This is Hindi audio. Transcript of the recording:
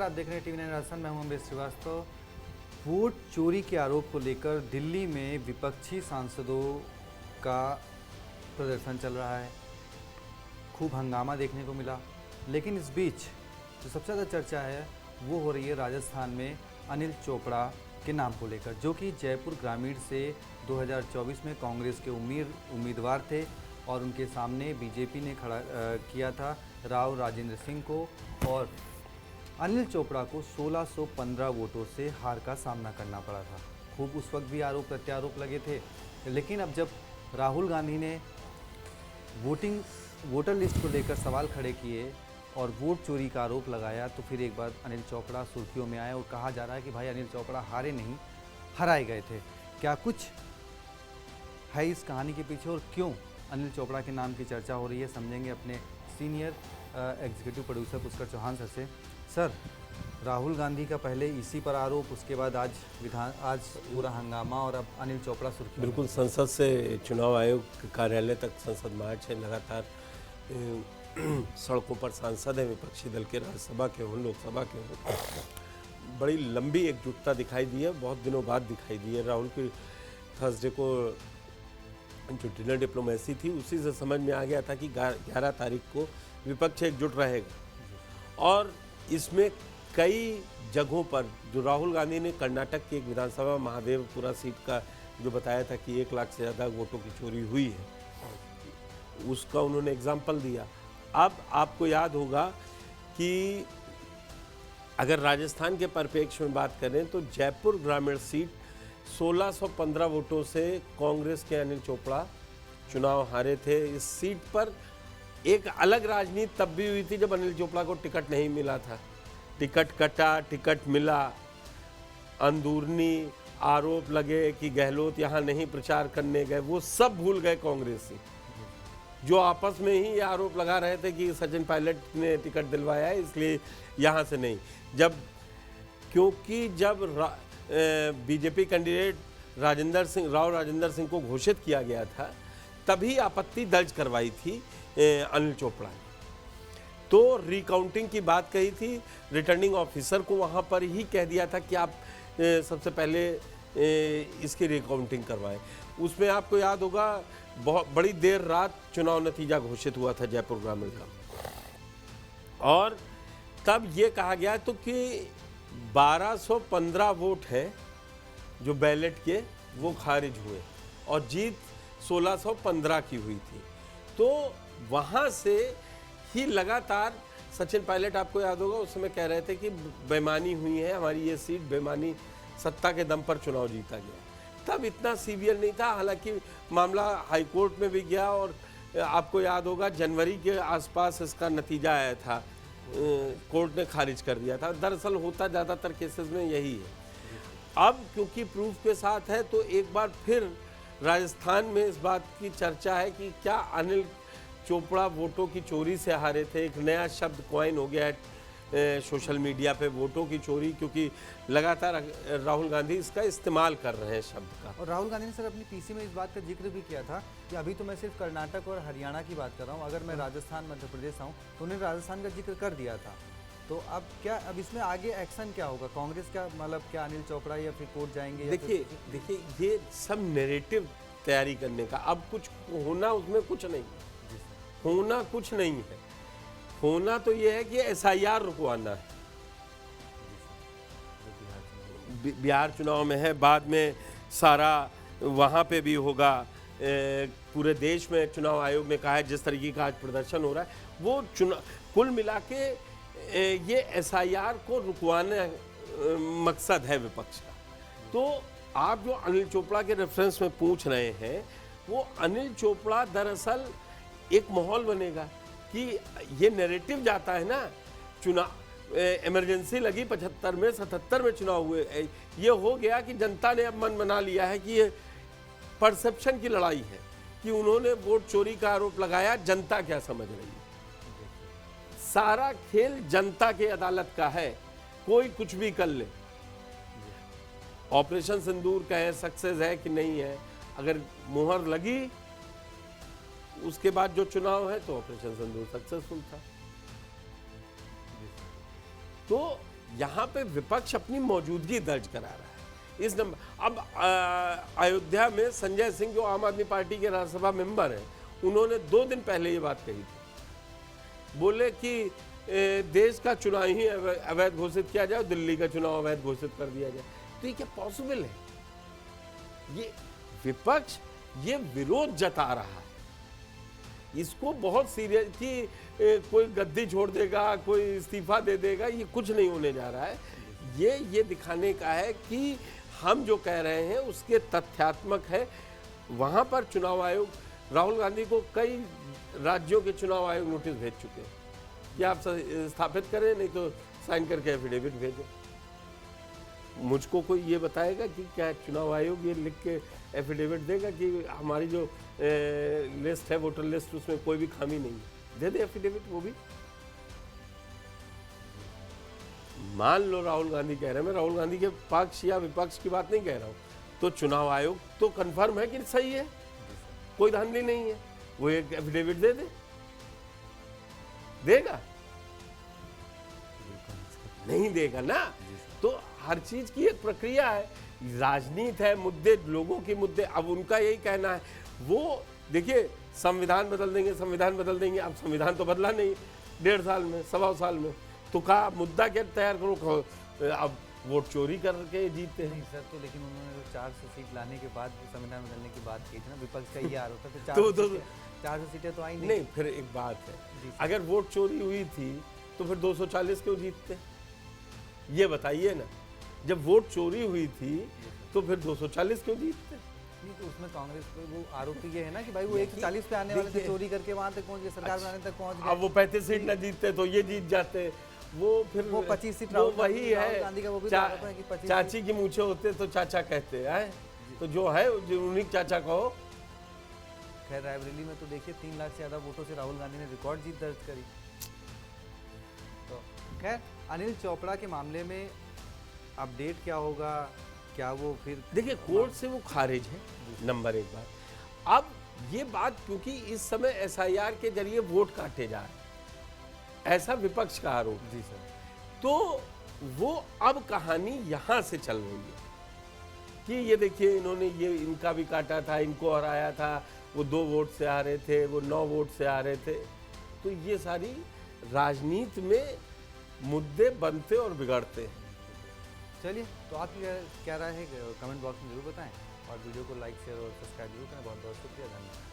नमस्कार, आप देख रहे हैं टीवी 9 राजस्थान। मैं हूं अमरीश श्रीवास्तव। वोट चोरी के आरोप को लेकर दिल्ली में विपक्षी सांसदों का प्रदर्शन चल रहा है। खूब हंगामा देखने को मिला, लेकिन इस बीच जो सबसे ज़्यादा चर्चा है वो हो रही है राजस्थान में अनिल चोपड़ा के नाम को लेकर, जो कि जयपुर ग्रामीण से 2024 में कांग्रेस के उम्मीदवार थे और उनके सामने बीजेपी ने खड़ा किया था राव राजेंद्र सिंह को, और अनिल चोपड़ा को 1615 वोटों से हार का सामना करना पड़ा था। खूब उस वक्त भी आरोप प्रत्यारोप लगे थे, लेकिन अब जब राहुल गांधी ने वोटर लिस्ट को लेकर सवाल खड़े किए और वोट चोरी का आरोप लगाया, तो फिर एक बार अनिल चोपड़ा सुर्खियों में आए और कहा जा रहा है कि भाई अनिल चोपड़ा हारे नहीं, हराए गए थे। क्या कुछ है इस कहानी के पीछे और क्यों अनिल चोपड़ा के नाम की चर्चा हो रही है, समझेंगे अपने senior executive producer Pushkar Chauhan sir से। सर, राहुल गांधी का पहले इसी पर आरोप, उसके बाद आज पूरा हंगामा और अब अनिल चोपड़ा सुर्खियों में। बिल्कुल, संसद से चुनाव आयोग के कार्यालय तक संसद मार्च है। लगातार सड़कों पर सांसद हैं विपक्षी दल के, राज्यसभा के हों लोकसभा के हों। बड़ी लंबी एकजुटता दिखाई दी है, बहुत दिनों बाद दिखाई दी है। राहुल की थर्सडे को जो डिनर डिप्लोमेसी थी उसी से समझ में आ गया था कि 11 तारीख को विपक्ष एकजुट रहेगा। और इसमें कई जगहों पर जो राहुल गांधी ने कर्नाटक की एक विधानसभा महादेवपुरा सीट का जो बताया था कि 1 लाख से ज़्यादा वोटों की चोरी हुई है, उसका उन्होंने एग्जाम्पल दिया। अब आपको याद होगा कि अगर राजस्थान के परिप्रेक्ष्य में बात करें तो जयपुर ग्रामीण सीट 1615 वोटों से कांग्रेस के अनिल चोपड़ा चुनाव हारे थे। इस सीट पर एक अलग राजनीति तब भी हुई थी जब अनिल चोपड़ा को टिकट नहीं मिला था। टिकट कटा, टिकट मिला, अंदरूनी आरोप लगे कि गहलोत यहाँ नहीं प्रचार करने गए, वो सब भूल गए कांग्रेसी, जो आपस में ही ये आरोप लगा रहे थे कि सचिन पायलट ने टिकट दिलवाया है इसलिए यहाँ से नहीं। क्योंकि जब बीजेपी कैंडिडेट राव राजेंद्र सिंह को घोषित किया गया था, तभी आपत्ति दर्ज करवाई थी अनिल चोपड़ा ने। तो रिकाउंटिंग की बात कही थी, रिटर्निंग ऑफिसर को वहाँ पर ही कह दिया था कि आप सबसे पहले इसकी रिकाउंटिंग करवाएं। उसमें आपको याद होगा बहुत बड़ी देर रात चुनाव नतीजा घोषित हुआ था जयपुर ग्रामीण का, और तब ये कहा गया तो कि 1215 वोट हैं जो बैलेट के वो खारिज हुए और जीत 1615 की हुई थी। तो वहाँ से ही लगातार सचिन पायलट, आपको याद होगा, उस समय कह रहे थे कि बेईमानी हुई है, हमारी ये सीट बेईमानी, सत्ता के दम पर चुनाव जीता गया। तब इतना सीवियर नहीं था, हालांकि मामला हाई कोर्ट में भी गया और आपको याद होगा जनवरी के आसपास इसका नतीजा आया था, कोर्ट ने खारिज कर दिया था। दरअसल होता ज़्यादातर केसेस में यही है। अब क्योंकि प्रूफ के साथ है तो एक बार फिर राजस्थान में इस बात की चर्चा है कि क्या अनिल चोपड़ा वोटों की चोरी से हारे थे। एक नया शब्द कॉइन हो गया है सोशल मीडिया पे, वोटों की चोरी, क्योंकि लगातार राहुल गांधी इसका इस्तेमाल कर रहे हैं शब्द का। और राहुल गांधी ने सर अपनी पीसी में इस बात का जिक्र भी किया था कि अभी तो मैं सिर्फ कर्नाटक और हरियाणा की बात कर रहा हूँ, अगर मैं राजस्थान मध्य प्रदेश आऊँ तो उन्होंने राजस्थान का जिक्र कर दिया था। तो अब इसमें आगे एक्शन क्या होगा? कांग्रेस क्या, मतलब क्या अनिल चोपड़ा या फिर कोर्ट जाएंगे? देखिए ये सब नैरेटिव तैयारी करने का, अब कुछ होना उसमें कुछ नहीं, होना कुछ नहीं है। होना तो ये है कि SIR रुकवाना है। बिहार चुनाव में है, बाद में सारा वहाँ पे भी होगा। पूरे देश में चुनाव आयोग ने कहा है जिस तरीके का आज प्रदर्शन हो रहा है, वो कुल मिला के ये SIR को रुकवाना मकसद है विपक्ष का। तो आप जो अनिल चोपड़ा के रेफरेंस में पूछ रहे हैं, वो अनिल चोपड़ा दरअसल एक माहौल बनेगा कि ये नैरेटिव जाता है ना, चुनाव इमरजेंसी लगी 75 में, 77 में चुनाव हुए, ये हो गया कि जनता ने अब मन बना लिया है कि ये परसेप्शन की लड़ाई है कि उन्होंने वोट चोरी का आरोप लगाया, जनता क्या समझ रही है। सारा खेल जनता के अदालत का है, कोई कुछ भी कर ले। ऑपरेशन सिंदूर कहें सक्सेस है कि नहीं है, अगर मुहर लगी उसके बाद जो चुनाव है तो ऑपरेशन सिंदूर सक्सेसफुल था। तो यहाँ पे विपक्ष अपनी मौजूदगी दर्ज करा रहा है इस नंबर। अब अयोध्या में संजय सिंह जो आम आदमी पार्टी के राज्यसभा मेंबर हैं, उन्होंने 2 दिन पहले ये बात कही थी। बोले कि देश का चुनाव ही अवैध घोषित किया जाए, दिल्ली का चुनाव अवैध घोषित कर दिया जाए। तो ये क्या पॉसिबल है? ये विपक्ष ये विरोध जता रहा है, इसको बहुत सीरियस कि कोई गद्दी छोड़ देगा, कोई इस्तीफा दे देगा, ये कुछ नहीं होने जा रहा है। ये दिखाने का है कि हम जो कह रहे हैं उसके तथ्यात्मक है। वहाँ पर चुनाव आयोग राहुल गांधी को कई राज्यों के चुनाव आयोग नोटिस भेज चुके हैं कि आप स्थापित करें, नहीं तो साइन करके एफिडेविट भेजें। मुझको कोई ये बताएगा कि क्या चुनाव आयोग ये लिख के एफिडेविट देगा कि हमारी जो लिस्ट है, वोटर लिस्ट, उसमें कोई भी खामी नहीं है? दे दे एफिडेविट वो भी। मान लो राहुल गांधी कह रहे हैं, मैं राहुल गांधी के पक्ष या विपक्ष की बात नहीं कह रहा हूं, तो चुनाव आयोग तो कंफर्म है कि सही है, कोई धांधली नहीं है, वो एक एफिडेविट दे दे। देगा? नहीं देगा ना। तो हर चीज की एक प्रक्रिया है, राजनीति है, मुद्दे, लोगों के मुद्दे। अब उनका यही कहना है, वो देखिए संविधान बदल देंगे, संविधान बदल देंगे। अब संविधान तो बदला नहीं 1.5 साल में, 1.25 साल में, तो कहा मुद्दा क्या तैयार करो। अब वोट चोरी करके जीतते हैं। नहीं सर, तो लेकिन उन्होंने तो 400 सीट लाने के बाद संविधान बदलने की बात की थी ना, विपक्ष का ये आरोप है। तो 400 सीटें तो आई नहीं। फिर एक बात है, अगर वोट चोरी हुई थी तो फिर 240 क्यों जीतते? ये बताइए ना। जब वोट चोरी हुई थी तो फिर 240 क्यों जीतते? नहीं, तो उसमें कांग्रेस पे वो आरोप ये है ना कि भाई वो 140 पे आने वाले थे, चोरी करके वहां तक पहुंच गए, सरकार बनाने तक पहुंच गए। अब वो 35 सीट ना जीतते तो ये जीत जाते। वो फिर वो 25 सीट वो वही है, गांधी का वो भी तो आरोप है कि 25 चाची की मूछे होते तो चाचा कहते हैं, तो जो है उन्हीं चाचा कहो। खैर रायबरेली में तो देखिए 3 लाख से ज्यादा वोटों से राहुल गांधी ने रिकॉर्ड जीत दर्ज करी। तो खैर अनिल चोपड़ा के मामले में अपडेट क्या होगा, क्या वो फिर देखिए कोर्ट से वो खारिज है, नंबर 1 बात। अब ये बात क्योंकि इस समय एसआईआर के जरिए वोट काटे जा रहे, ऐसा विपक्ष का आरोप। जी सर। तो वो अब कहानी यहां से चल रही है कि ये देखिए इन्होंने ये इनका भी काटा था, इनको हराया था, वो 2 वोट से आ रहे थे, वो 9 वोट से आ रहे थे। तो ये सारी राजनीति में मुद्दे बनते और बिगड़ते हैं। चलिए, तो आपकी क्या राय है कमेंट बॉक्स में जरूर बताएं और वीडियो को लाइक शेयर और सब्सक्राइब जरूर करें। बहुत बहुत शुक्रिया, धन्यवाद।